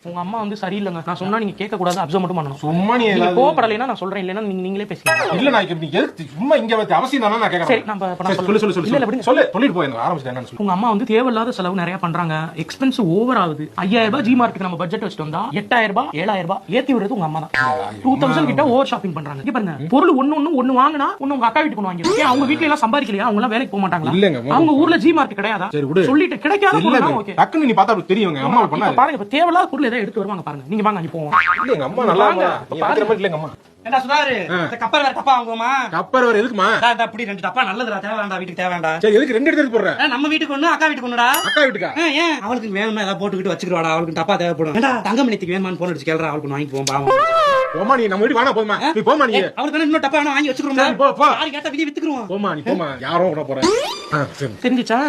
உங்க அம்மா வந்து சரியில்லைங்க. நான் சொன்னா நீங்க கேட்க கூடாது, அப்சர்வ் மட்டும் பண்ணணும். சும்மா நீ நீங்க கோவப்படலைன்னா நான் சொல்றேன், இல்லைன்னா நீங்களே பேசுங்க. இல்ல நான் நீ எதுக்கு சும்மா இங்க வந்து அவசியம் தானே நான் கேக்குறேன். சரி நம்ம சொல்லு இல்ல விடுங்க. சொல்லு சொல்லிட்டு போய் எனக்கு ஆரம்பிச்சிட்டேன் என்னன்னு சொல்லு. உங்க அம்மா வந்து தேவையில்லாத செலவு நிறைய பண்றாங்க, எக்ஸ்பென்ஸ் ஓவர் ஆகுது. 5000 ரூபாய் ஜி மார்க்கெட் நம்ம பட்ஜெட் வச்சுட்டு வந்தா 8000 ரூபாய் 7000 ரூபாய் ஏத்தி விடுறது உங்க அம்மா தான். 2000 கிட்ட ஓவர் ஷாப்பிங் பண்றாங்க. இங்க பாருங்க, பொருள் ஒண்ணு வாங்கினா ஒண்ணு உங்க அக்கா வீட்டுக்கு வாங்கி. ஏன் அவங்க வீட்ல எல்லாம் சம்பாதிக்கலையா? அவங்க எல்லாம் வேலைக்கு போக மாட்டாங்களா? இல்லங்க, அவங்க ஊர்ல ஜி மார்க்கெட் கிடையாதா? சரி விடு. சொல்லிட்டு கிடைக்காத பொருள் ஓகே. டக்குன்னு நீ பார்த்தா அப்படி தெரியுங்க அம்மா பண்ணா. பாருங்க, இப்ப தேவையில்லாத பொருள் ஏதாவது எடுத்து வருவாங்க பாருங்க. நீங்க வாங்க, நீ போவோம். இல்ல எங்க அம்மா நல்லா இல்ல. நீ பாக்குற மாதிரி இல்லங்க அம்மா. ஏண்டா சுதாரு, இந்த கப்பர் வேற டப்பா வாங்குவோமா? கப்பர் வேற எதுக்குமா? அப்படி 2 டப்பா நல்லதுடா, தேவையாண்டா வீட்டுக்கு தேவையாண்டா. சரி எதுக்கு 2 எடுத்து போடுற? நம்ம வீட்டுக்கு ஒண்ணு, அக்கா வீட்டுக்கு ஒண்ணுடா. அக்கா வீட்டுக்கா? ஏன் அவளுக்கு வேணும்னா ஏதாவது போட்டுக்கிட்டு வச்சுக்கிறவாடா, அவளுக்கு டப்பா தேவைப்படும். ஏண்டா தங்கமணிக்கு வேணுமான்னு போன் அடிச்சு கேளுடா, அவளுக்கு வாங்கி போவோம் பாவம். போமா நீ நம்ம வீட்டுக்கு வாடா போமா. நீ போமா நீ. அவளுக்கு இன்னும் டப்பா வேணும் வாங்கி வச்சுக்கிறோம். சரி போ போ. யாரு கேட்டா வெளிய வித்துக்குறோம். போமா நீ போமா. யாரோ விட போற. சரி தெரிஞ்சிச்சா?